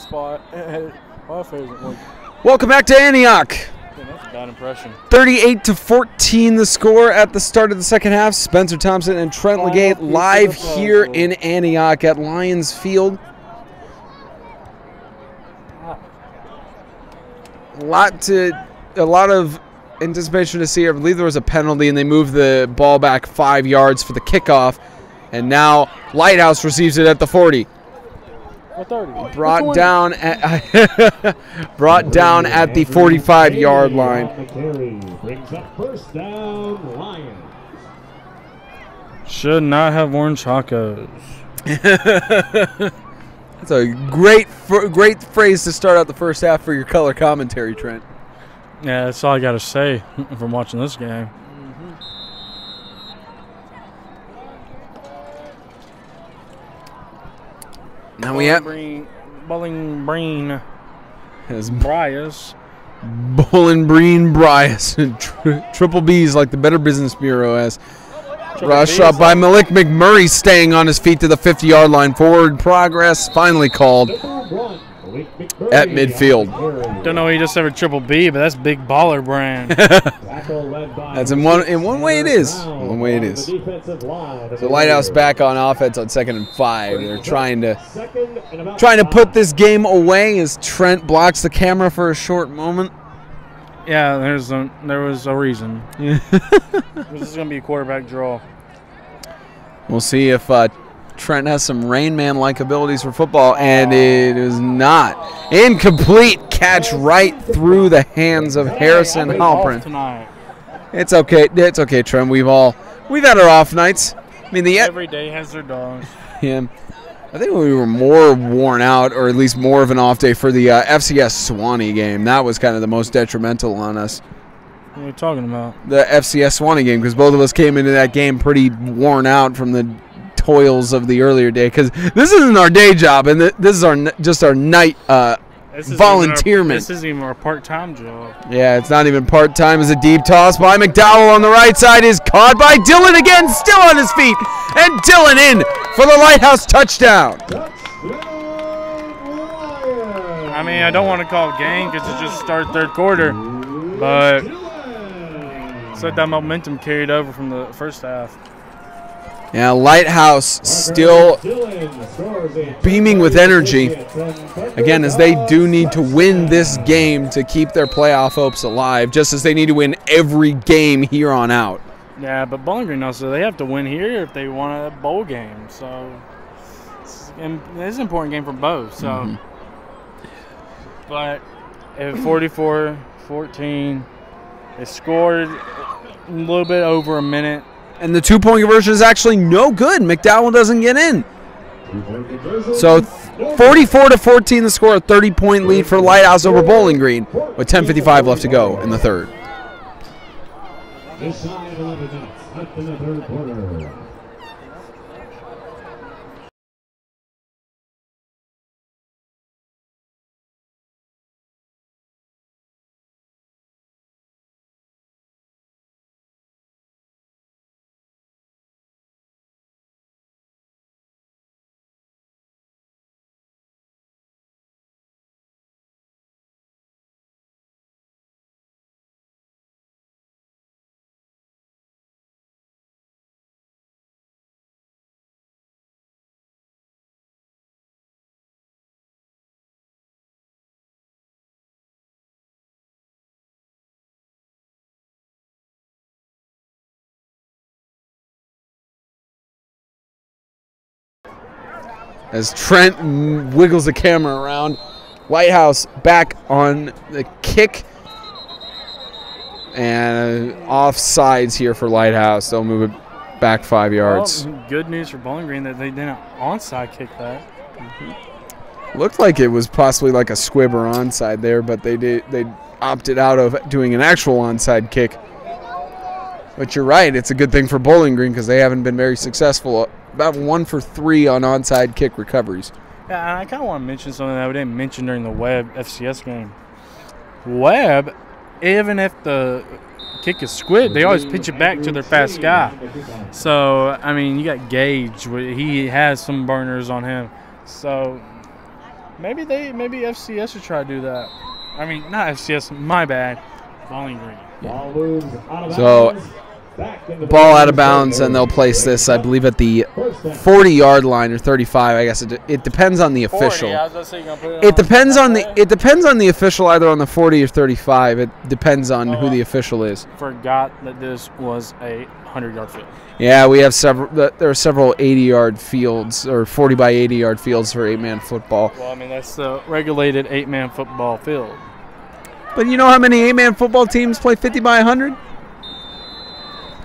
spot. Welcome back to Antioch. Yeah, that's a bad impression. 38-14 the score at the start of the second half. Spencer Thompson and Trent Legate live here in Antioch at Lions Field. A lot of anticipation to see. I believe there was a penalty and they moved the ball back 5 yards for the kickoff. And now Lighthouse receives it at the 40. Brought down at the 45-yard line. Brings up first down, Lions. Should not have worn chacos. That's a great phrase to start out the first half for your color commentary, Trent. Yeah, that's all I got to say from watching this game. Now we have Bowling Green Bryce. Bowling Green Bryce. Triple B's like the Better Business Bureau has. Rush shot by Malik McMurray, staying on his feet to the 50-yard line. Forward progress finally called at midfield. Don't know he just ever Triple B, but that's big baller brand. That's in one way it is. One way it is. So Lighthouse back on offense on 2nd and 5. They're trying to put this game away as Trent blocks the camera for a short moment. Yeah, there was a reason. This is going to be a quarterback draw. We'll see if Trent has some Rain Man-like abilities for football, and it is not. Incomplete catch right through the hands of Harrison Halpern. It's okay. It's okay, Trent. We've had our off nights. I mean, every day has their dogs. Yeah. I think we were more worn out, or at least more of an off day for the FCS Swanee game. That was kind of the most detrimental on us. What are you talking about? The FCS Swanee game, because both of us came into that game pretty worn out from the toils of the earlier day. Because this isn't our day job, and this is just our night volunteerment. This isn't even our part-time job. Yeah, it's not even part-time. It's a deep toss by McDowell on the right side, is caught by Dillon again, still on his feet, and Dillon in for the Lighthouse touchdown. I mean, I don't want to call it game because it just started third quarter, but it's like that momentum carried over from the first half. Yeah, Lighthouse still beaming with energy. Again, as they do need to win this game to keep their playoff hopes alive, just as they need to win every game here on out. Yeah, but Bowling Green also, they have to win here if they want a bowl game. So it's an important game for both. So, But at 44-14, they scored a little bit over a minute. And the two-point conversion is actually no good. McDowell doesn't get in. So 44-14 the score, a 30-point lead for Lighthouse over Bowling Green with 10:55 left to go in the third. Just shy of 11 minutes left in the third quarter. As Trent wiggles the camera around, Lighthouse back on the kick. And offsides here for Lighthouse. They'll move it back 5 yards. Well, good news for Bowling Green that they didn't onside kick that. Looked like it was possibly like a squib or onside there, but they opted out of doing an actual onside kick. But you're right, it's a good thing for Bowling Green because they haven't been very successful. About 1 for 3 on onside kick recoveries. Yeah, and I kind of want to mention something that we didn't mention during the Webb FCS game. Webb, even if the kick is squid, they always pitch it back to their fast guy. So, I mean, you got Gage. He has some burners on him. So, Maybe FCS should try to do that. I mean, not FCS. My bad. Bowling Green. Ball moves out of So, bounds. Back in the ball out of bounds, and they'll place this, I believe, at the 40-yard line or 35. I guess it depends on the official. 40, I was gonna say you're gonna put it It on depends on the Saturday. it depends on the official, either on the 40 or 35. It depends on who the official is. Forgot that this was a 100-yard field. Yeah, we have several. There are several 80-yard fields or 40 by 80-yard fields for 8-man football. Well, I mean that's the regulated 8-man football field. But you know how many 8-man football teams play 50 by 100?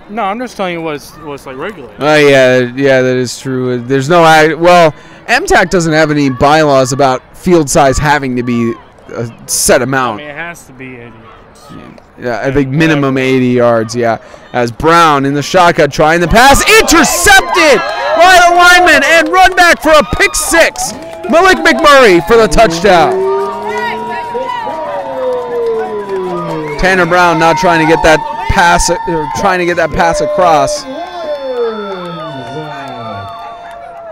No, I'm just telling you what's like regulated. Oh yeah, that is true. There's no well, MTAC doesn't have any bylaws about field size having to be a set I amount. mean, it has to be 80 yards. Yeah, I think minimum 80 yards. Yeah, as Brown in the shotgun trying the pass, intercepted by the lineman and run back for a pick 6. Malik McMurray for the touchdown. Tanner Brown not trying to get that pass, across.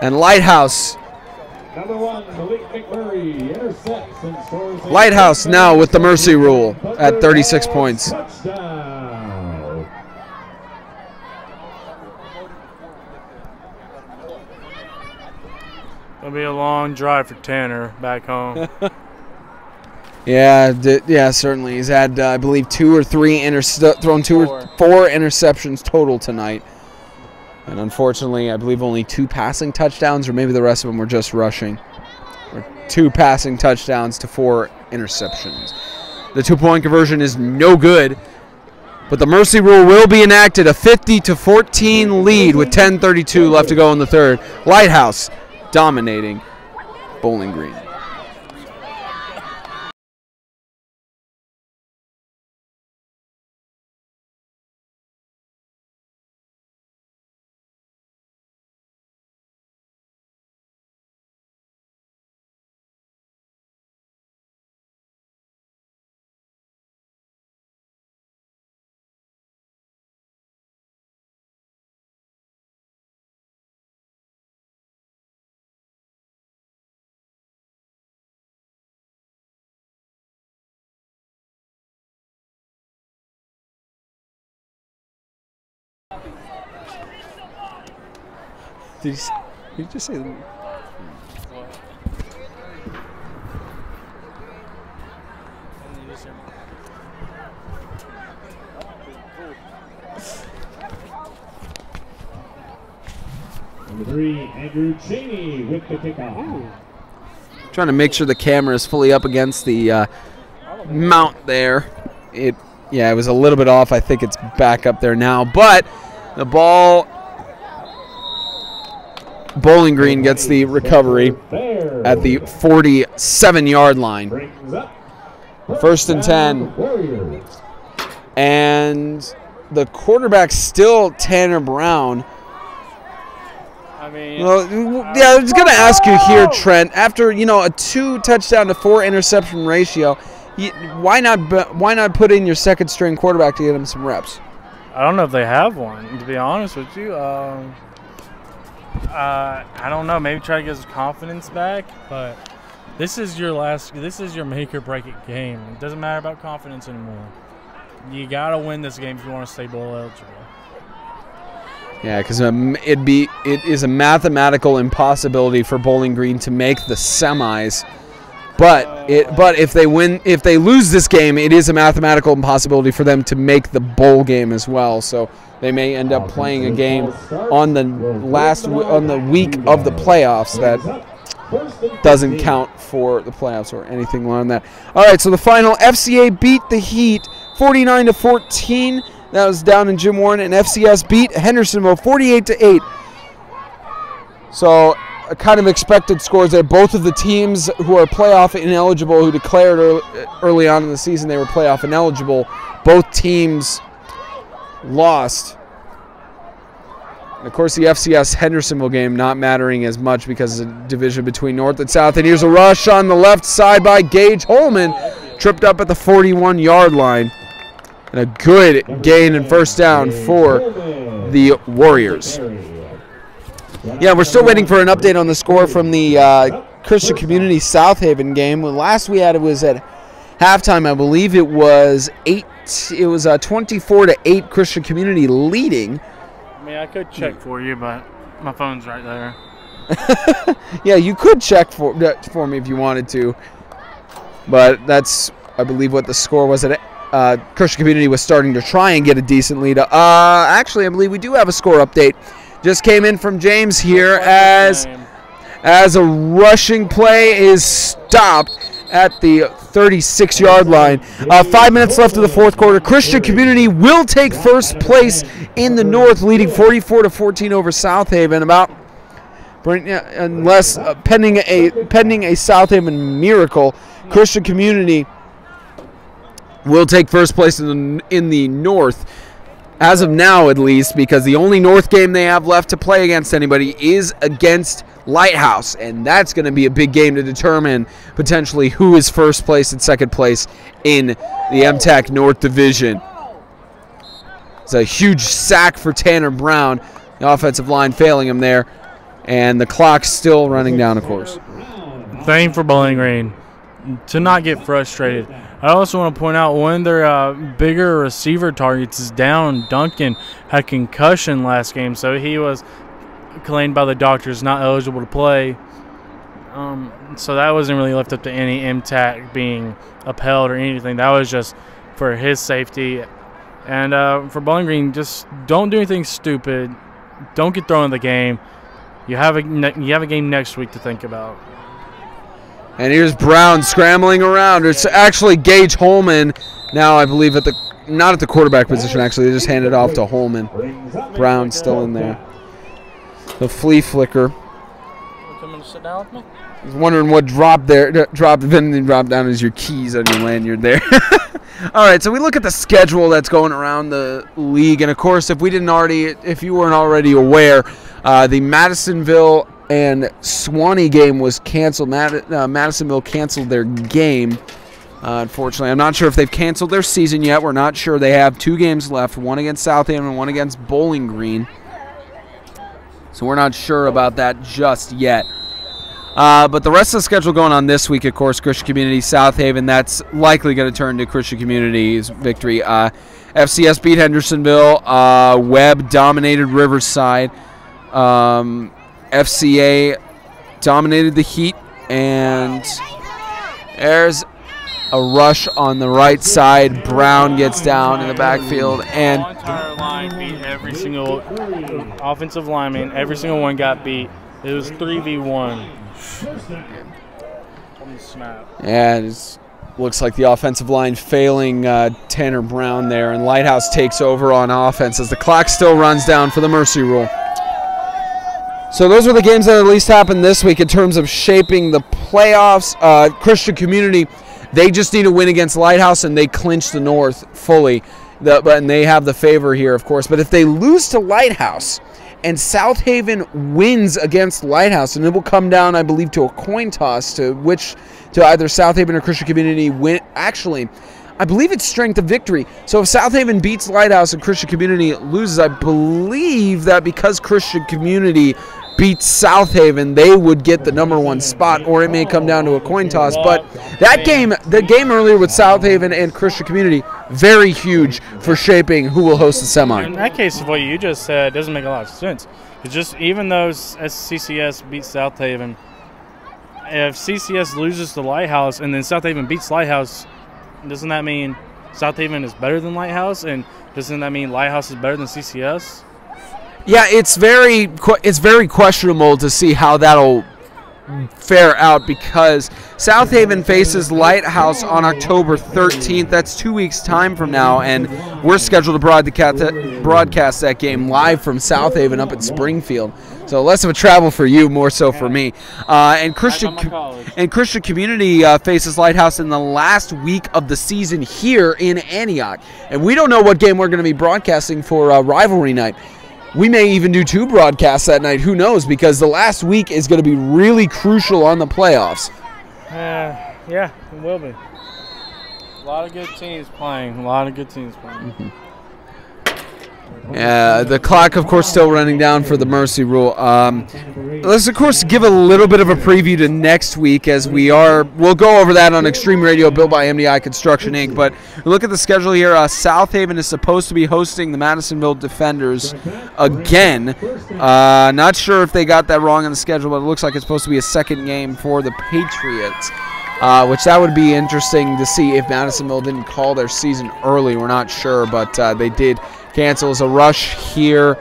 And Lighthouse. Number 1, Malik McMurray intercepts and scores. Lighthouse now with the mercy rule at 36 points. Touchdown. It'll be a long drive for Tanner back home. Yeah, certainly. He's had, I believe, four interceptions total tonight. And unfortunately, I believe only 2 passing touchdowns, or maybe the rest of them were just rushing. Or 2 passing touchdowns to 4 interceptions. The 2-point conversion is no good, but the mercy rule will be enacted. A 50-14 lead with 10:32 left to go in the third. Lighthouse dominating Bowling Green. Did you just say that? Number 3, Andrew Cheney with the kickoff. Trying to make sure the camera is fully up against the mount there. It was a little bit off. I think it's back up there now. But the ball, Bowling Green gets the recovery at the 47-yard line. Brings up 1st and 10. Warriors. And the quarterback still Tanner Brown. I mean, Well, yeah, I was going to ask you here, Trent. After a 2 touchdown to 4 interception ratio, why not put in your second-string quarterback to get him some reps? I don't know if they have one, to be honest with you. I don't know. Maybe try to get his confidence back, but this is your make or break it game. It doesn't matter about confidence anymore. You gotta win this game if you want to stay bowl eligible. Yeah, because it is a mathematical impossibility for Bowling Green to make the semis. But if they lose this game, it is a mathematical impossibility for them to make the bowl game as well. So they may end up playing a game on the week of the playoffs that doesn't count for the playoffs or anything along that. All right, so the final, FCA beat the Heat 49-14. That was down in Jim Warren, and FCS beat Hendersonville 48-8. So kind of expected scores there. Both of the teams who are playoff ineligible, who declared early on in the season they were playoff ineligible, both teams lost. And of course, the FCS Hendersonville game not mattering as much because of the division between North and South. And here's a rush on the left side by Gage Holman, tripped up at the 41-yard line. And a good gain and first down for the Warriors. Yeah, we're still waiting for an update on the score from the Christian Community South Haven game. Well, last we had it was at halftime. I believe it was 24-8 Christian Community leading. I mean, I could check for you, but my phone's right there. Yeah, you could check for me if you wanted to. But that's, I believe, what the score was at. Christian Community was starting to try and get a decent lead. Actually, I believe we do have a score update. Just came in from James here as a rushing play is stopped at the 36-yard line. 5 minutes left of the fourth quarter. Christian Community will take first place in the North, leading 44-14 over South Haven. Unless pending a South Haven miracle, Christian Community will take first place in the North. As of now, at least, because the only North game they have left to play against anybody is against Lighthouse, and that's going to be a big game to determine potentially who is first place and second place in the MTAC North Division. It's a huge sack for Tanner Brown, the offensive line failing him there, and the clock's still running down, of course. Thing for Bowling Green, to not get frustrated. I also want to point out one of their bigger receiver targets is down. Duncan had concussion last game, so he was claimed by the doctors not eligible to play. So that wasn't really left up to any MTAC being upheld or anything. That was just for his safety. And for Bowling Green, just don't do anything stupid. Don't get thrown in the game. You have a game next week to think about. And here's Brown scrambling around. It's actually Gage Holman now, I believe, not at the quarterback position, actually. They just handed off to Holman. Brown still in there. The flea flicker. Come and sit down with me? I was wondering what dropped down as your keys on your lanyard there. All right, so we look at the schedule that's going around the league. And, of course, if you weren't already aware, the Madisonville and Swanee game was canceled. Madisonville canceled their game, unfortunately. I'm not sure if they've canceled their season yet. We're not sure. They have 2 games left, one against Southampton and one against Bowling Green. So we're not sure about that just yet. But the rest of the schedule going on this week, of course, Christian Community, South Haven, that's likely going to turn to Christian Community's victory. FCS beat Hendersonville. Webb dominated Riverside. FCA dominated the Heat, and there's a rush on the right side. Brown gets down in the backfield, and the entire line beat every single offensive lineman. Every single one got beat. It was 3v1. On the snap. Yeah, it looks like the offensive line failing Tanner Brown there, and Lighthouse takes over on offense as the clock still runs down for the mercy rule. So those are the games that at least happened this week in terms of shaping the playoffs. Christian Community, they just need to win against Lighthouse, and they clinch the North fully. And they have the favor here, of course. But if they lose to Lighthouse and South Haven wins against Lighthouse, and it will come down, I believe, to a coin toss to either South Haven or Christian Community win. Actually, I believe it's strength of victory. So if South Haven beats Lighthouse and Christian Community loses, I believe that because Christian Community beats South Haven, they would get the #1 spot, or it may come down to a coin toss. But that game, the game earlier with South Haven and Christian Community, very huge for shaping who will host the semi. In that case, what you just said doesn't make a lot of sense. It's just, even though CCS beats South Haven, if CCS loses to Lighthouse and then South Haven beats Lighthouse, doesn't that mean South Haven is better than Lighthouse? And doesn't that mean Lighthouse is better than CCS? Yeah, it's very questionable to see how that'll fare out, because South Haven faces Lighthouse on October 13th. That's 2 weeks' time from now, and we're scheduled to broadcast that game live from South Haven up at Springfield. So less of a travel for you, more so for me. And Christian Community faces Lighthouse in the last week of the season here in Antioch. And we don't know what game we're going to be broadcasting for rivalry night. We may even do 2 broadcasts that night. Who knows? Because the last week is going to be really crucial on the playoffs. Yeah, it will be. A lot of good teams playing. Mm-hmm. The clock, of course, still running down for the mercy rule. Let's, of course, give a little bit of a preview to next week as we'll go over that on Extreme Radio, built by MDI Construction, Inc. But look at the schedule here. South Haven is supposed to be hosting the Madisonville Defenders again. Not sure if they got that wrong on the schedule, but it looks like it's supposed to be a second game for the Patriots, which that would be interesting to see if Madisonville didn't call their season early. We're not sure, but they did cancel. As a rush here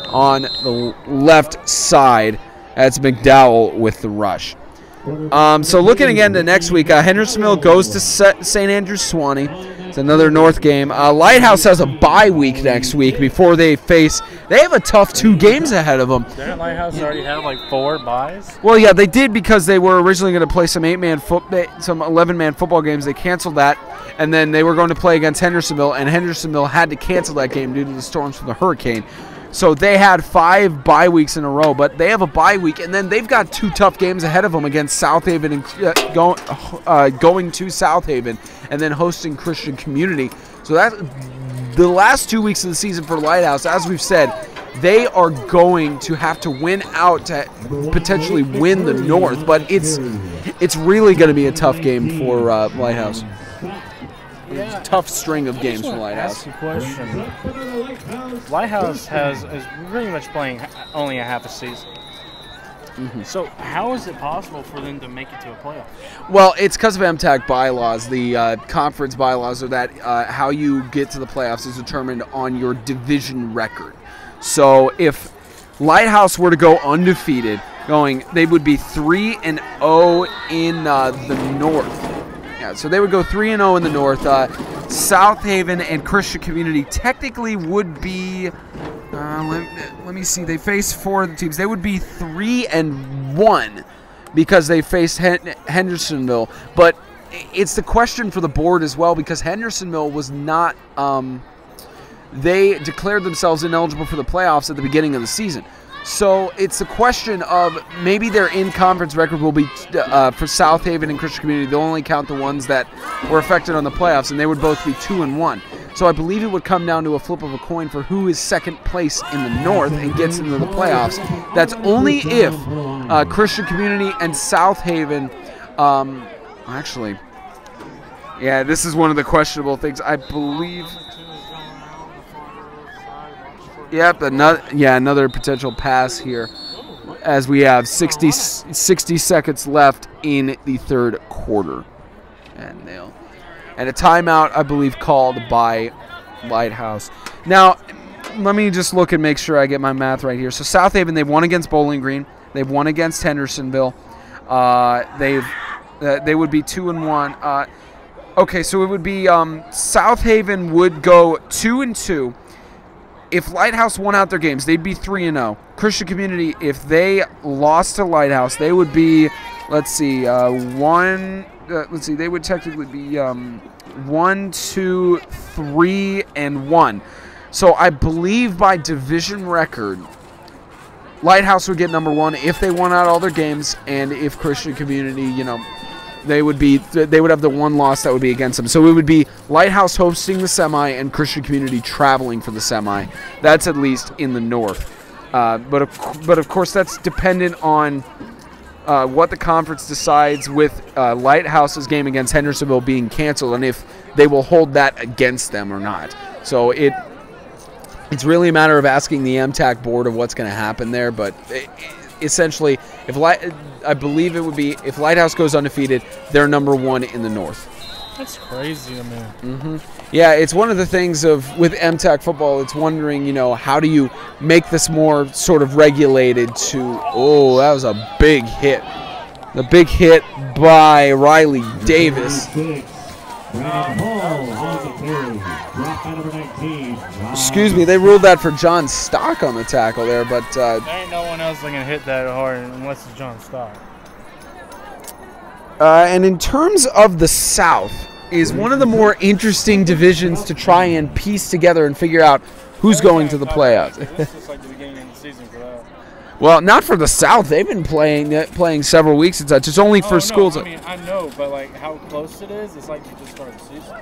on the left side. That's McDowell with the rush. So looking again to next week, Hendersonville goes to St. Andrews Swanee. It's another North game. Lighthouse has a bye week next week before they have a tough 2 games ahead of them. Didn't Lighthouse already have like 4 byes? Well, yeah, they did because they were originally going to play some 11-man football games. They canceled that, and then they were going to play against Hendersonville, and Hendersonville had to cancel that game due to the storms from the hurricane. So they had 5 bye weeks in a row, but they have a bye week, and then they've got 2 tough games ahead of them against South Haven and going to South Haven, and then hosting Christian Community. So that the last 2 weeks of the season for Lighthouse, as we've said, they are going to have to win out to potentially win the North, but it's really going to be a tough game for Lighthouse. Yeah. Tough string of games for Lighthouse. Ask you a question. Lighthouse is pretty much playing only a half a season. So how is it possible for them to make it to a playoff? Well, it's because of MTAC bylaws. The conference bylaws are that how you get to the playoffs is determined on your division record. So if Lighthouse were to go undefeated, they would be 3-0 in the North. Yeah, so they would go 3-0 in the North. South Haven and Christian Community technically would be, let me see, they face 4 of the teams. They would be 3-1 because they faced Hendersonville. But it's the question for the board as well, because Hendersonville was not, they declared themselves ineligible for the playoffs at the beginning of the season. So it's a question of maybe their in-conference record will be for South Haven and Christian Community. They'll only count the ones that were affected on the playoffs, and they would both be 2-1. So I believe it would come down to a flip of a coin for who is second place in the North and gets into the playoffs. That's only if Christian Community and South Haven actually, yeah, this is one of the questionable things. I believe. Yep, another potential pass here as we have 60 seconds left in the third quarter. And a timeout, I believe, called by Lighthouse. Now, let me just look and make sure I get my math right here. So South Haven, they've won against Bowling Green. They've won against Hendersonville. They would be 2-1. Okay, so it would be South Haven would go 2-2. If Lighthouse won out their games, they'd be 3-0. Christian Community, if they lost to Lighthouse, they would be, they would technically be 1, 2, 3-1. So I believe by division record, Lighthouse would get number 1 if they won out all their games, and if Christian Community, they would have the one loss that would be against them. So it would be Lighthouse hosting the semi and Christian Community traveling for the semi. That's at least in the North. But of course that's dependent on what the conference decides with Lighthouse's game against Hendersonville being canceled, and if they will hold that against them or not. So it's really a matter of asking the MTAC board of what's going to happen there. But essentially, I believe it would be if Lighthouse goes undefeated, they're number 1 in the North. That's crazy to me. Yeah, it's one of the things with MTAC football. It's wondering, how do you make this more sort of regulated to? Oh, that was a big hit. The big hit by Riley Davis. Excuse me, they ruled that for John Stock on the tackle there, but there ain't no one else that can hit that hard unless it's John Stock. And in terms of the South, is one of the more interesting divisions to try and piece together and figure out who's going to the playoffs. This is like the beginning of the season for that. Well, not for the South. They've been playing several weeks and such. It's only for schools. I mean, I know, but like how close it is, it's like you just started the season.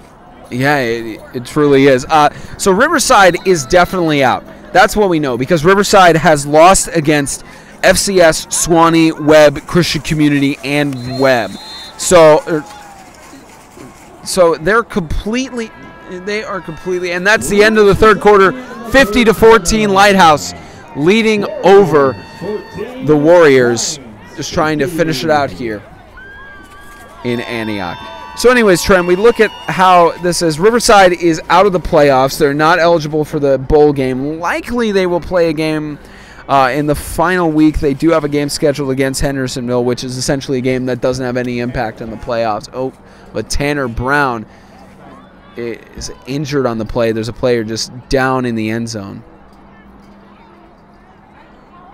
Yeah, it truly is. So Riverside is definitely out. That's what we know, because Riverside has lost against FCS, Suwannee, Webb, Christian Community, and Webb. So they are completely, and that's the end of the third quarter. 50-14 Lighthouse leading over the Warriors, just trying to finish it out here in Antioch. So anyways, Trent, we look at how this is. Riverside is out of the playoffs. They're not eligible for the bowl game. Likely they will play a game in the final week. They do have a game scheduled against Hendersonville, which is essentially a game that doesn't have any impact on the playoffs. Oh, but Tanner Brown is injured on the play. There's a player just down in the end zone.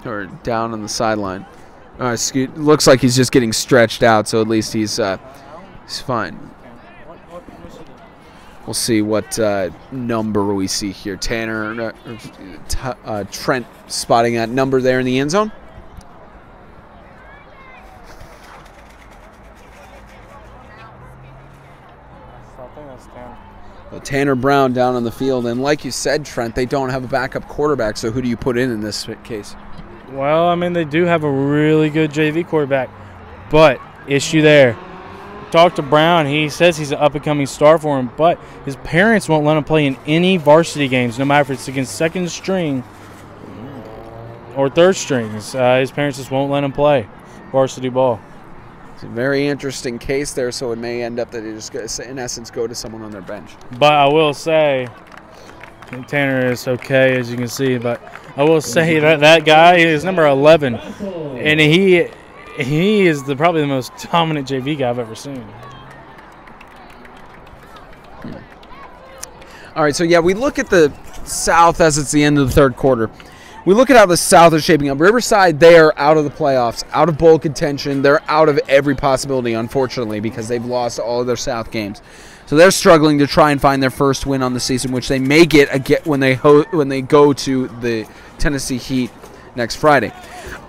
Or down on the sideline. Looks like he's just getting stretched out, so at least he's fine. We'll see what number we see here. Tanner, Trent spotting that number there in the end zone. Well, Tanner Brown down on the field, and like you said, Trent, they don't have a backup quarterback, so who do you put in this case? Well, I mean, they do have a really good JV quarterback, but issue there. Talk to Brown. He says he's an up-and-coming star for him, but his parents won't let him play in any varsity games, no matter if it's against second string or third strings. His parents just won't let him play varsity ball. It's a very interesting case there, so it may end up that they just, in essence, go to someone on their bench. But I will say, Tanner is okay, as you can see, but I will say that guy is number 11, and he is probably the most dominant JV guy I've ever seen. All right, so yeah, we look at the South as it's the end of the third quarter. We look at how the South is shaping up. Riverside, they are out of the playoffs, out of bowl contention. They're out of every possibility, unfortunately, because they've lost all of their South games. So they're struggling to try and find their first win on the season, which they may get when they go to the Tennessee Heat next Friday.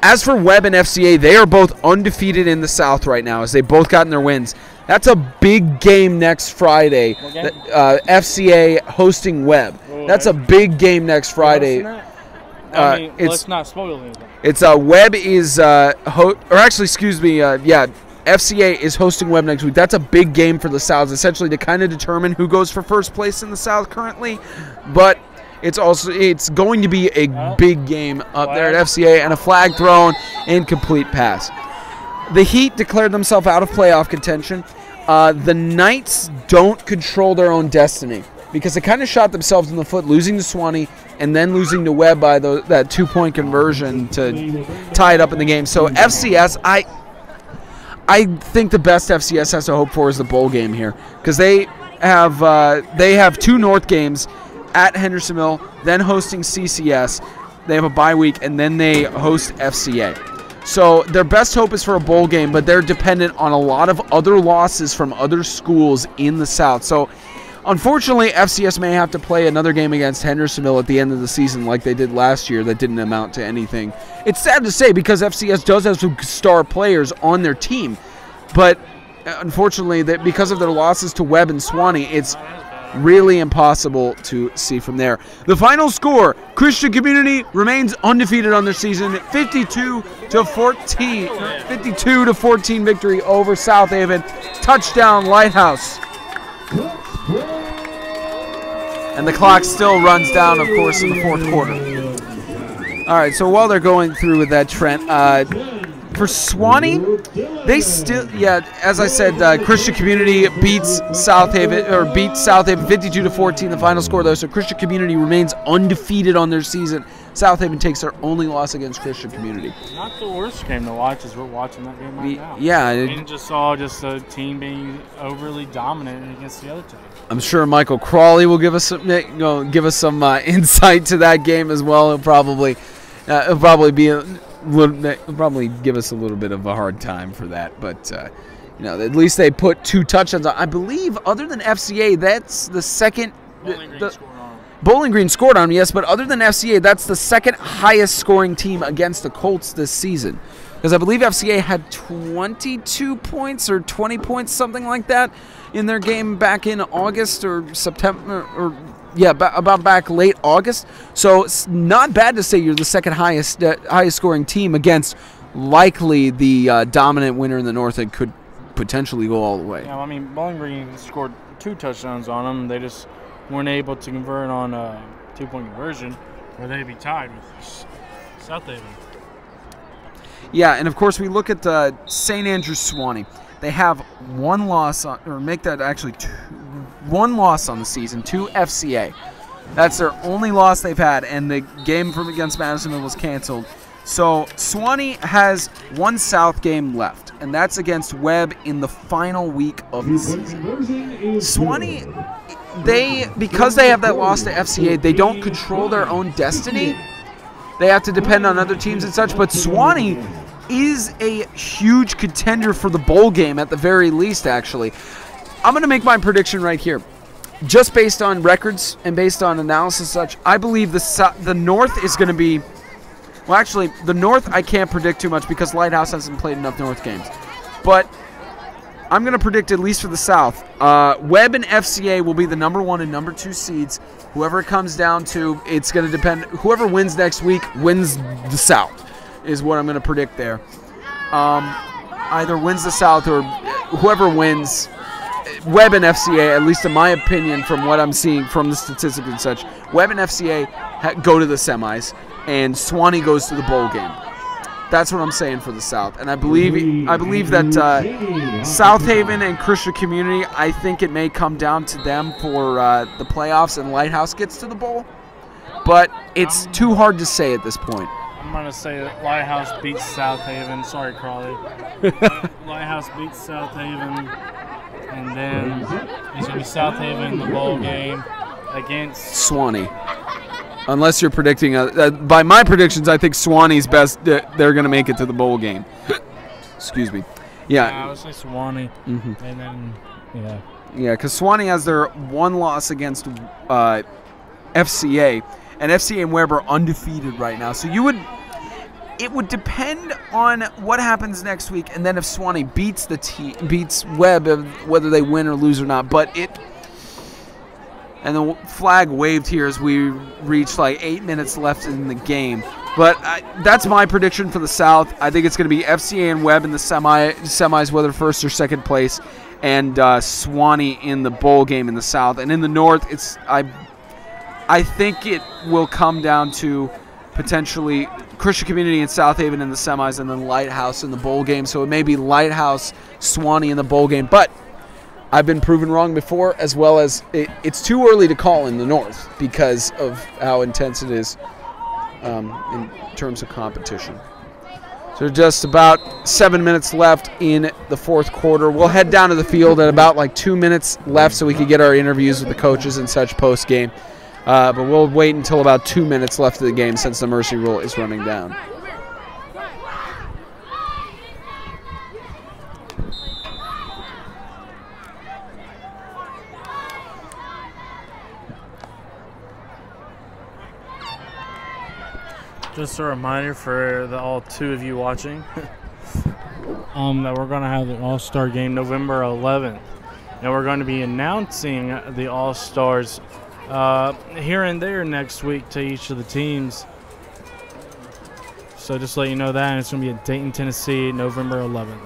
As for Webb and FCA, they are both undefeated in the South right now, as they've both gotten their wins. That's a big game next Friday. FCA hosting Webb. That's a big game next Friday. Let's not spoil anything. It's Webb is FCA is hosting Webb next week. That's a big game for the South, essentially to kind of determine who goes for first place in the South currently. But it's going to be a big game up there at FCA, and a flag thrown, incomplete pass. The Heat declared themselves out of playoff contention. The Knights don't control their own destiny because they kind of shot themselves in the foot, losing to Suwannee and then losing to Webb by that 2-point conversion to tie it up in the game. So FCS, I think the best FCS has to hope for is the bowl game here, because they have two North games at Hendersonville, then hosting CCS. They have a bye week, and then they host FCA. So their best hope is for a bowl game, but they're dependent on a lot of other losses from other schools in the South. So unfortunately, FCS may have to play another game against Hendersonville at the end of the season like they did last year that didn't amount to anything. It's sad to say because FCS does have some star players on their team, but unfortunately, because of their losses to Webb and Suwannee, it's really impossible to see from there. The final score, Christian Community remains undefeated on their season, 52-14 victory over South Haven. Touchdown Lighthouse. And the clock still runs down, of course, in the fourth quarter. All right, so while they're going through with that, Trent, for Suwannee, they still, as I said, Christian Community beats South Haven 52-14, the final score, though. So Christian Community remains undefeated on their season. South Haven takes their only loss against Christian Community. Not the worst game to watch as we're watching that game right now. Yeah. And just saw a team being overly dominant against the other team. I'm sure Michael Crawley will give us some insight to that game as well. He'll probably give us a little bit of a hard time for that, but at least they put two touchdowns on. I believe, other than FCA, that's the second. Bowling Green scored on them, yes, but other than FCA, that's the second highest scoring team against the Colts this season. Because I believe FCA had 22 points or 20 points, something like that, in their game back in August or September, or yeah, about back late August. So it's not bad to say you're the second highest scoring team against likely the dominant winner in the North that could potentially go all the way. Yeah, I mean, Bowling Green scored 2 touchdowns on them. They just weren't able to convert on a 2-point conversion, or they'd be tied with South Haven. Yeah, and of course we look at St. Andrews Suwannee. They have one loss, one loss on the season to FCA. That's their only loss they've had, and the game against Madisonville was canceled. So Suwannee has one South game left, and that's against Webb in the final week of the season. Suwannee, because they have that loss to FCA, they don't control their own destiny. They have to depend on other teams and such, but Suwannee is a huge contender for the bowl game at the very least, actually. I'm going to make my prediction right here. Just based on records and based on analysis and such, I believe the North is going to be... Well, actually, the North I can't predict too much because Lighthouse hasn't played enough North games. But I'm going to predict, at least for the South, Webb and FCA will be the number 1 and number 2 seeds. Whoever it comes down to, it's going to depend. Whoever wins next week wins the South, is what I'm going to predict there. Either wins the South or whoever wins, Webb and FCA, at least in my opinion from what I'm seeing from the statistics and such, Webb and FCA go to the semis, and Suwannee goes to the bowl game. That's what I'm saying for the South. And I believe that South Haven and Christian Community, I think it may come down to them for the playoffs, and Lighthouse gets to the bowl. But it's too hard to say at this point. I'm going to say that Lighthouse beats South Haven. Sorry, Crawley. Lighthouse beats South Haven. And then it's going to be South Haven in the bowl game against Suwannee. Unless you're predicting, by my predictions, I think Suwannee's best. They're going to make it to the bowl game. Excuse me. Yeah. I would say Suwannee. Mm-hmm. And then, yeah. Yeah, because Suwannee has their one loss against FCA, and FCA and Webb are undefeated right now. So it would depend on what happens next week, and then if Suwannee beats Webb, whether they win or lose or not. But and the flag waved here as we reach like 8 minutes left in the game. But that's my prediction for the South. I think it's going to be FCA and Webb in the semis, whether first or second place, and Suwannee in the bowl game in the South. And in the North, I think it will come down to potentially Christian Community and South Haven in the semis, and then Lighthouse in the bowl game. So it may be Lighthouse, Suwannee in the bowl game. But I've been proven wrong before, as well as it's too early to call in the North because of how intense it is in terms of competition. So just about 7 minutes left in the fourth quarter. We'll head down to the field at about like 2 minutes left so we can get our interviews with the coaches and such post-game. But we'll wait until about 2 minutes left of the game since the mercy rule is running down. Just a reminder for all 2 of you watching that we're going to have the All-Star game November 11th. And we're going to be announcing the All-Stars here and there next week to each of the teams. So just to let you know that, and it's going to be at Dayton, Tennessee, November 11th.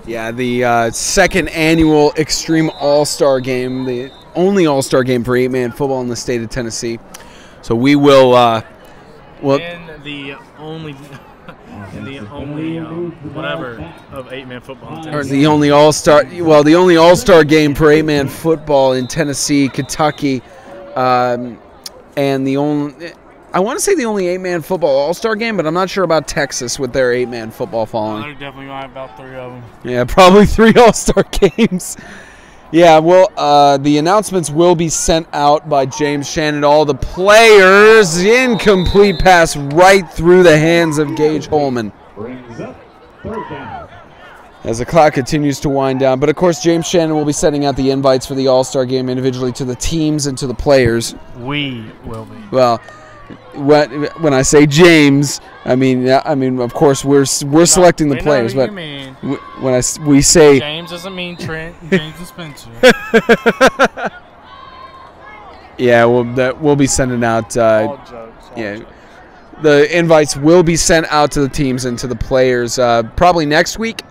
Yeah, the second annual Extreme All-Star game, the only All-Star game for 8-man football in the state of Tennessee. So we will... and the only whatever of 8-man football in Tennessee. Or the only All-Star game for 8-man football in Tennessee, Kentucky, and the only, I want to say the only 8-man football All-Star game, but I'm not sure about Texas with their 8-man football following. They're definitely going to have about 3 of them. Yeah, probably 3 All-Star games. Yeah, well, the announcements will be sent out by James Shannon. All the players, incomplete pass right through the hands of Gage Holman. as the clock continues to wind down. But, of course, James Shannon will be sending out the invites for the All-Star Game individually to the teams and to the players. We will be. Well, when I say James, I mean, of course, we're selecting the players. But when we say James doesn't mean Trent, James and Spencer. Yeah, we'll be sending out. All jokes. Jokes. The invites will be sent out to the teams and to the players probably next week.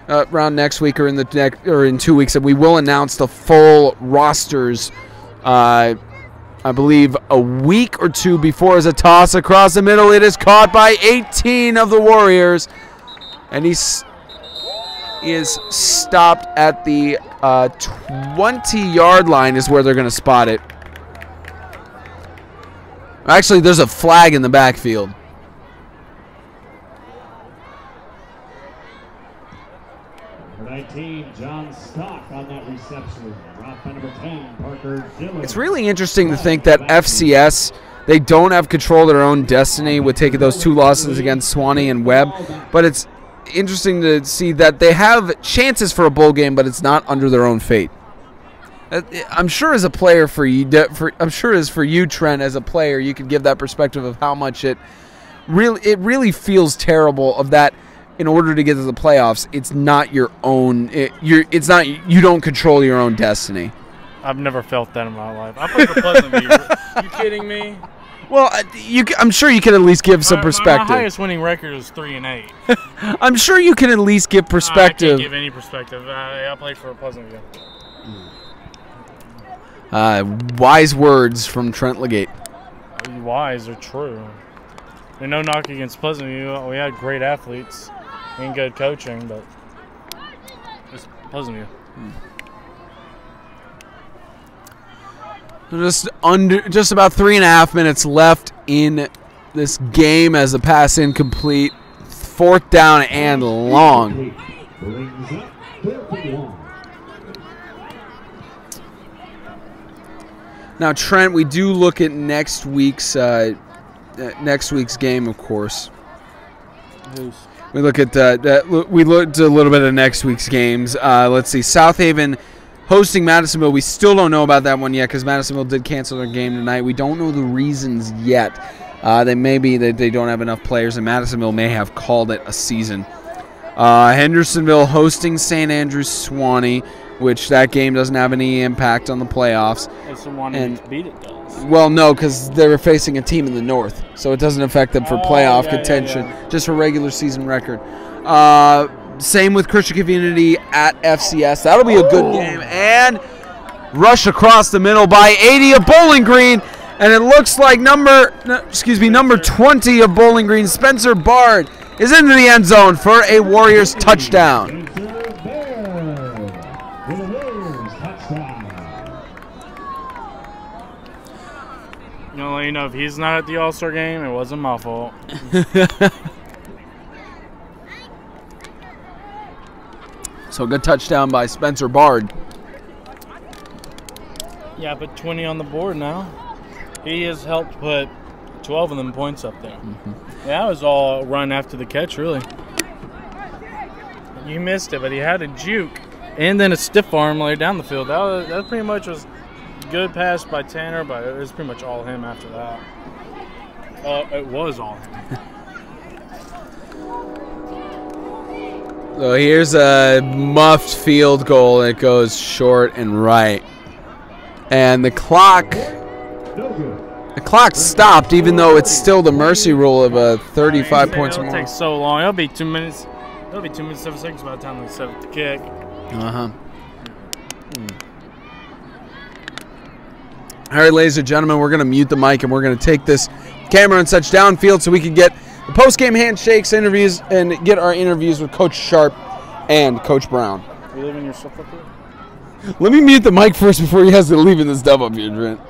Around next week or in 2 weeks, and we will announce the full rosters. I believe a week or two before, as a toss across the middle. It is caught by 18 of the Warriors, and he is stopped at the 20-yard line. Is where they're going to spot it. Actually, there's a flag in the backfield. Number 19, John Stock on that reception. Drop by number 10, Parker Dillon. It's really interesting to think that FCS, they don't have control of their own destiny with taking those 2 losses against Swanee and Webb. But it's interesting to see that they have chances for a bowl game, but it's not under their own fate. I'm sure as a player for you, Trent, as a player, you could give that perspective of how much it really feels terrible of that. In order to get to the playoffs, it's not your own. You don't control your own destiny. I've never felt that in my life. I played for Pleasantview. You kidding me? Well, I'm sure you can at least give some perspective. My highest winning record is 3-8. I'm sure you can at least give perspective. I can't give any perspective. I played for Pleasantview. Wise words from Trent Legate. Wise or true. And no knock against Pleasantview. We had great athletes and good coaching, but it's Pleasantview. Just about 3.5 minutes left in this game as the pass incomplete. 4th down and long. Now, Trent, we do look at next week's game, of course. We look at we looked a little bit at next week's games. Let's see, South Haven hosting Madisonville. We still don't know about that one yet because Madisonville did cancel their game tonight. We don't know the reasons yet. They may be that they don't have enough players, and Madisonville may have called it a season. Hendersonville hosting St. Andrews Swanee, which that game doesn't have any impact on the playoffs. And beat it does. Well, no, because they were facing a team in the north, so it doesn't affect them for playoff contention, just for regular season record. Same with Christian Community at FCS. That'll be a good game. And rush across the middle by 80 of Bowling Green, and it looks like number 20 of Bowling Green, Spencer Bard, is into the end zone for a Warriors touchdown. You know, if he's not at the All-Star game, it wasn't my fault. So good touchdown by Spencer Bard. Yeah, put 20 on the board now. He has helped put 12 of them points up there. Mm-hmm. Yeah, that was all run after the catch, really. You missed it, but he had a juke and then a stiff arm laid down the field. That pretty much was good pass by Tanner, but it was pretty much all him after that. It was all him. So here's a muffed field goal. It goes short and right. And the clock stopped, even though it's still the mercy rule of 35 points or more. It'll take so long. It'll be 2 minutes. It'll be 2 minutes 7 seconds by the time they set up the kick. All right, ladies and gentlemen, we're going to mute the mic and we're going to take this camera and such downfield so we can get the post-game handshakes, interviews, and get our interviews with Coach Sharp and Coach Brown. Are you leaving your stuff up here? Let me mute the mic first before he has to leave in this dub up here, Trent.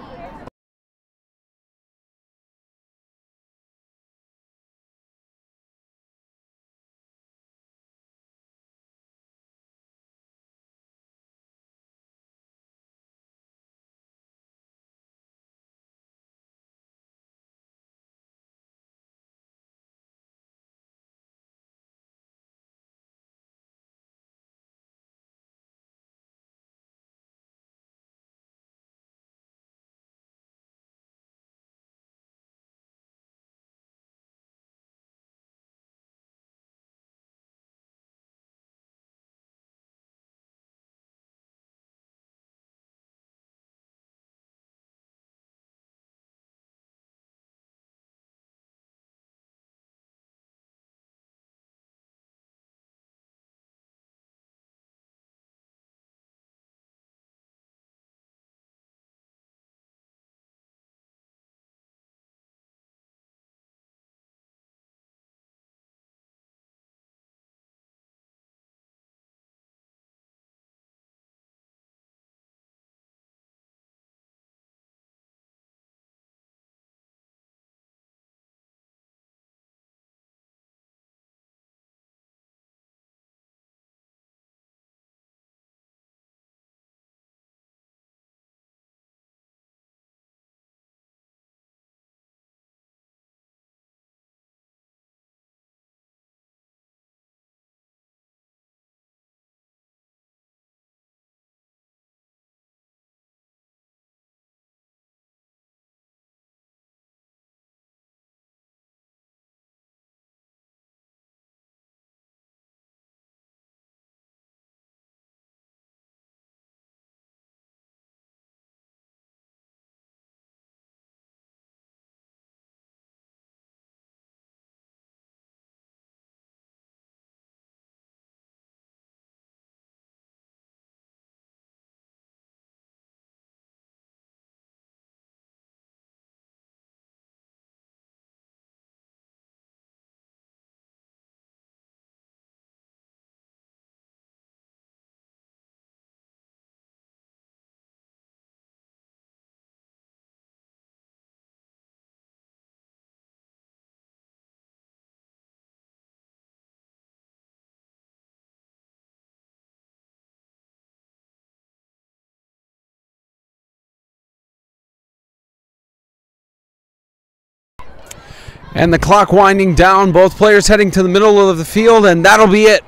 And the clock winding down, both players heading to the middle of the field, and that'll be it.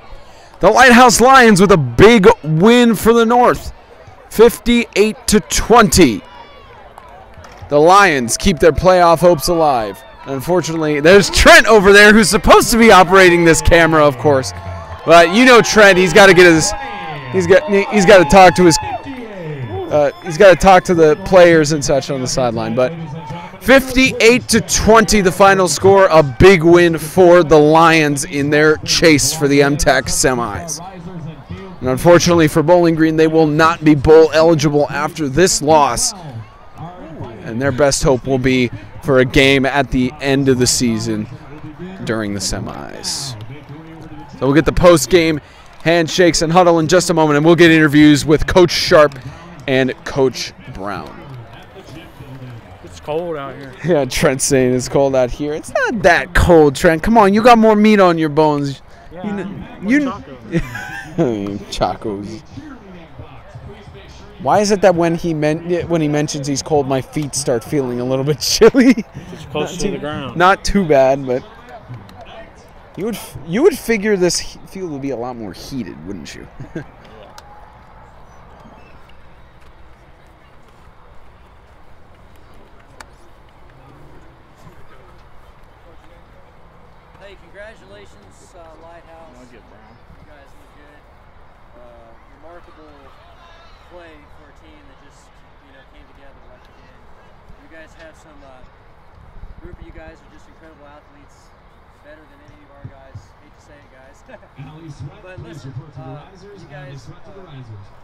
The Lighthouse Lions with a big win for the North, 58-20. The Lions keep their playoff hopes alive. Unfortunately, there's Trent over there who's supposed to be operating this camera, of course. But you know Trent, he's got to get his, he's got to talk to his, he's got to talk to the players and such on the sideline. But 58-20, the final score, a big win for the Lions in their chase for the MTech semis. And unfortunately for Bowling Green, they will not be bowl eligible after this loss. And their best hope will be for a game at the end of the season during the semis. So we'll get the post-game handshakes and huddle in just a moment, and we'll get interviews with Coach Sharp and Coach Brown. It's cold out here. Yeah, Trent's saying it's cold out here. It's not that cold, Trent. Come on, you got more meat on your bones. Yeah, Chacos. Why is it that when he mentions he's cold, my feet start feeling a little bit chilly? It's close to the ground. Not too bad, but you would figure this field would be a lot more heated, wouldn't you? Hey, congratulations, Lighthouse. I'll get Brown. You guys look good. Remarkable play for a team that just, came together like it did. You guys have some group of you guys are just incredible athletes, better than any of our guys. Hate to say it, guys. But listen, you guys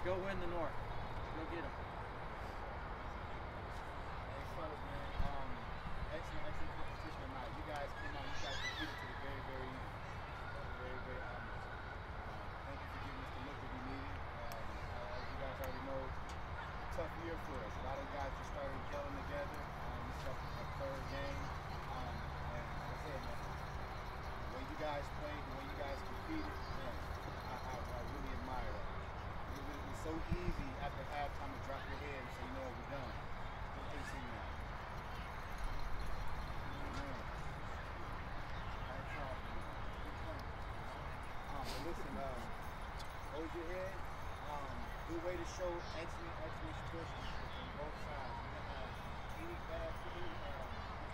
go win the North. Go get them. Thanks, fellas, man. Excellent competition tonight. You guys came out, you guys competed to the very, very honest. Thank you for giving us the look that we needed. As you guys already know, tough year for us. A lot of guys just started gelling together. This is our third game. And like I said, man, the way you guys played, the way you guys competed, man, I really admire that. It would have been so easy after halftime to drop your head and say, we're done. Good seeing that. Listen, hold your head. Good way to show excellent push on both sides. We didn't have any bad feeling.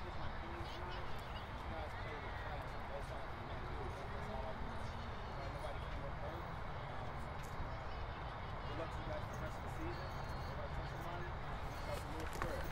This my feelings tonight. You guys played with class on both sides of the net. That's all I want. Nobody came up hurt. Good luck to you guys for the rest of the season. Everybody touch somebody. Let's start the little square.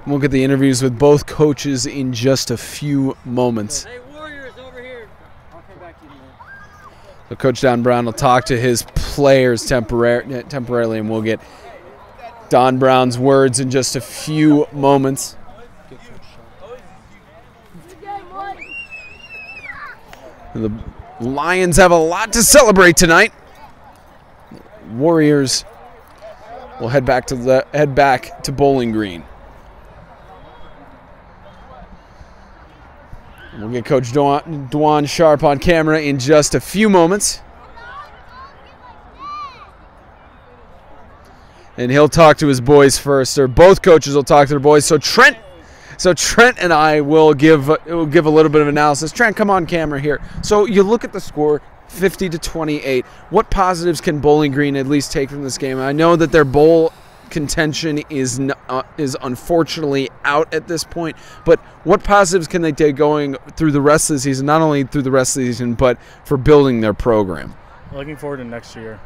We'll get the interviews with both coaches in just a few moments. Hey, Warriors, over here. I'll come back to you, man. So Coach Don Brown will talk to his players temporarily, and we'll get Don Brown's words in just a few moments. The Lions have a lot to celebrate tonight. Warriors will head back to Bowling Green. We'll get Coach Dwan Sharp on camera in just a few moments. And he'll talk to his boys first, or both coaches will talk to their boys. So Trent and I will give a little bit of analysis. Trent, come on camera here. So you look at the score, 50-28. What positives can Bowling Green at least take from this game? I know that their bowl contention is unfortunately out at this point, but what positives can they take going through the rest of the season, not only through the rest of the season, but for building their program? Looking forward to next year.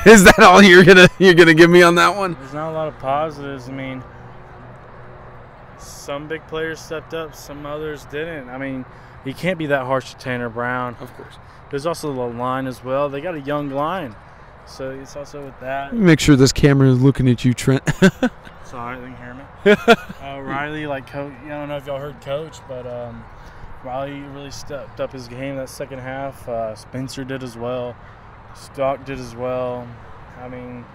Is that all you're gonna give me on that one? There's not a lot of positives. I mean, some big players stepped up, some others didn't. I mean, you can't be that harsh to Tanner Brown. Of course. There's also the line as well. They got a young line, so it's also with that. Make sure this camera is looking at you, Trent. Sorry, they can hear me. Riley, like coach. I don't know if y'all heard Coach, but Riley really stepped up his game that second half. Spencer did as well. Stock did as well. I mean,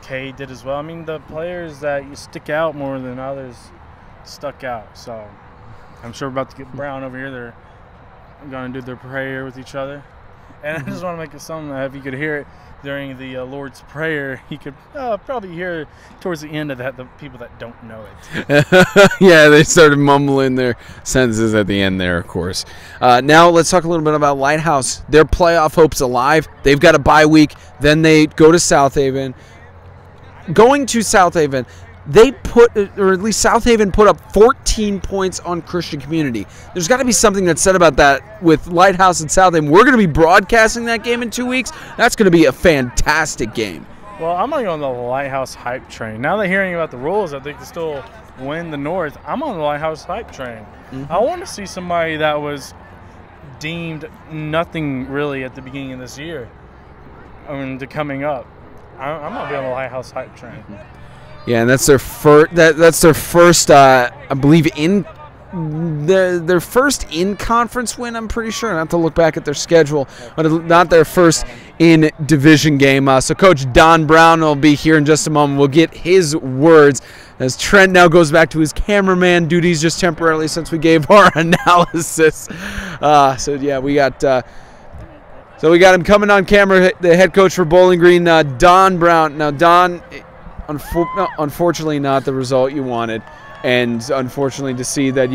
Cade did as well. I mean, the players that you stick out more than others stuck out. So I'm sure we're about to get Brown over here. They're going to do their prayer with each other. And I just want to make it something that if you could hear it during the Lord's Prayer, you could probably hear towards the end of that the people that don't know it. Yeah, they started mumbling their sentences at the end there, of course. Now let's talk a little bit about Lighthouse. Their playoff hopes alive. They've got a bye week. Then they go to South Haven. Going to South Haven, they put, or at least South Haven put up 14 points on Christian Community. There's got to be something that's said about that with Lighthouse and South Haven. We're going to be broadcasting that game in 2 weeks. That's going to be a fantastic game. Well, I'm on the Lighthouse hype train. Now that hearing about the rules, I think they still win the North. I'm on the Lighthouse hype train. I want to see somebody that was deemed nothing really at the beginning of this year, to coming up. I'm going to be on the Lighthouse hype train. Yeah, and that's their first. That's their first, I believe, in their first in conference win. I'm pretty sure. I have to look back at their schedule, but not their first in division game. So Coach Don Brown will be here in just a moment. We'll get his words as Trent now goes back to his cameraman duties just temporarily since we gave our analysis. So yeah, we got. So we got him coming on camera. The head coach for Bowling Green, Don Brown. Now Don. Unfortunately, not the result you wanted, and unfortunately to see that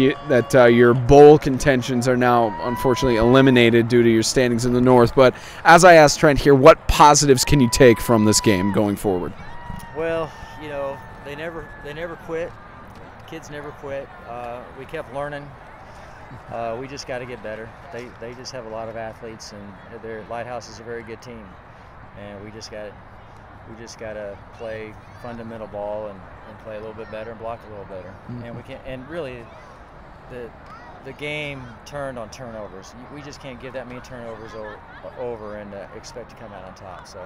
your bowl contentions are now unfortunately eliminated due to your standings in the North. But as I asked Trent here, what positives can you take from this game going forward? Well, they never quit. Kids never quit. We kept learning. We just got to get better. They just have a lot of athletes, and their Lighthouse is a very good team, and we just got to play fundamental ball and play a little bit better and block a little better. And we can't. And really, the game turned on turnovers. We just can't give that many turnovers over and expect to come out on top. So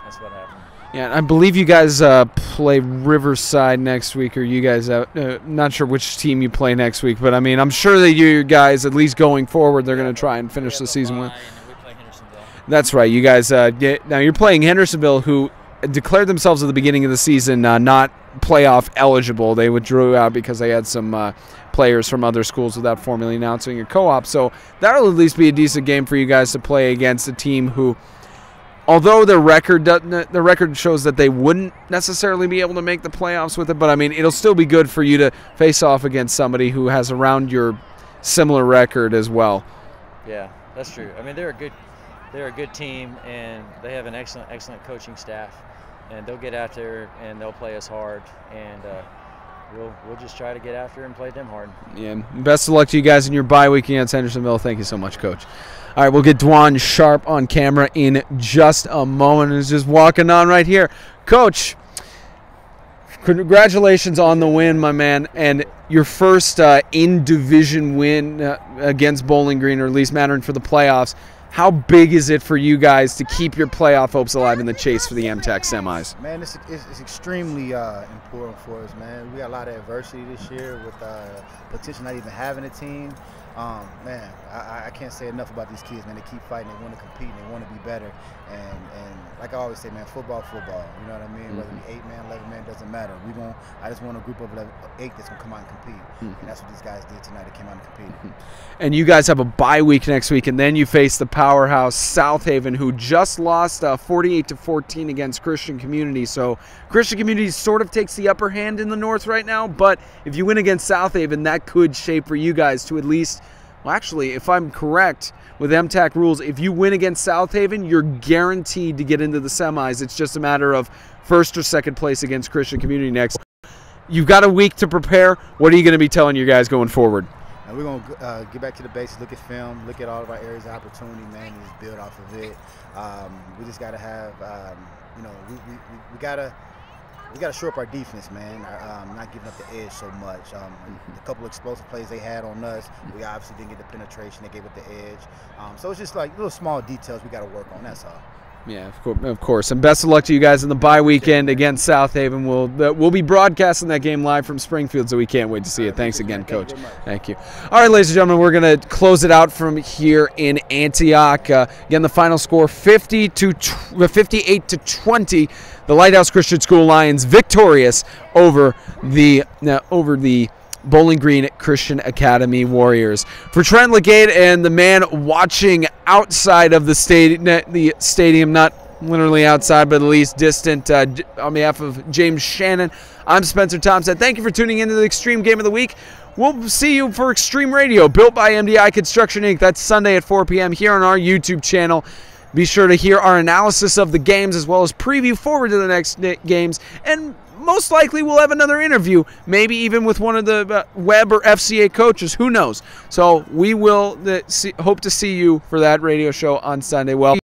that's what happened. Yeah, I believe you guys play Riverside next week, or you guys not sure which team you play next week, but I mean, I'm sure that you guys, at least going forward, they're going to try and finish the season with. We play Hendersonville. That's right. You guys. Now you're playing Hendersonville, who declared themselves at the beginning of the season not playoff eligible. They withdrew out because they had some players from other schools without formally announcing a co-op. So that'll at least be a decent game for you guys to play against a team who, although the record shows that they wouldn't necessarily be able to make the playoffs with it, but I mean, it'll still be good for you to face off against somebody who has around your similar record as well. Yeah, that's true. I mean, they're a good team, and they have an excellent coaching staff, and they'll get out there and they'll play us hard, and we'll just try to get after and play them hard. Yeah, best of luck to you guys in your bye week against Hendersonville. Thank you so much, Coach. All right, we'll get Dwan Sharp on camera in just a moment. He's just walking on right here. Coach, congratulations on the win, my man, and your first in-division win against Bowling Green, or at least mattering for the playoffs. How big is it for you guys to keep your playoff hopes alive in the chase for the MTAC semis? Man, it's extremely important for us, man. We got a lot of adversity this year with potentially not even having a team. Man, I can't say enough about these kids, man. They keep fighting, they want to compete, and they want to be better. And like I always say, man, football. You know what I mean? Whether it be 8-man, 11-man, doesn't matter. I just want a group of 8 that's gonna come out and compete. And that's what these guys did tonight. They came out and competed. And you guys have a bye week next week, and then you face the powerhouse South Haven, who just lost 48-14 against Christian Community. So Christian Community sort of takes the upper hand in the North right now, but if you win against South Haven, that could shape for you guys to at least, well, actually, if I'm correct with MTAC rules, if you win against South Haven, you're guaranteed to get into the semis. It's just a matter of first or second place against Christian Community next. You've got a week to prepare. What are you going to be telling your guys going forward? And we're going to get back to the basics, look at film, look at all of our areas of opportunity, man, and just build off of it. We just got to have, we got to shore up our defense, man, not giving up the edge so much. A couple of explosive plays they had on us, we obviously didn't get the penetration, they gave up the edge. So it's just like little small details we got to work on, that's all. Yeah, of course. And best of luck to you guys in the bye weekend against South Haven. We'll be broadcasting that game live from Springfield, so we can't wait to see it. Thanks again, Coach. Thank you. All right, ladies and gentlemen, we're going to close it out from here in Antioch. Again, the final score 58 to 20. The Lighthouse Christian School Lions victorious over the Bowling Green Christian Academy Warriors. For Trent Legate and the man watching outside of the stadium, not literally outside, but at least distant, on behalf of James Shannon, I'm Spencer Thompson. Thank you for tuning into the Extreme Game of the Week. We'll see you for Extreme Radio, built by MDI Construction Inc. That's Sunday at 4 p.m. here on our YouTube channel. Be sure to hear our analysis of the games as well as preview forward to the next games. And most likely we'll have another interview, maybe even with one of the Webb or FCA coaches. Who knows? So we will hope to see you for that radio show on Sunday. Well,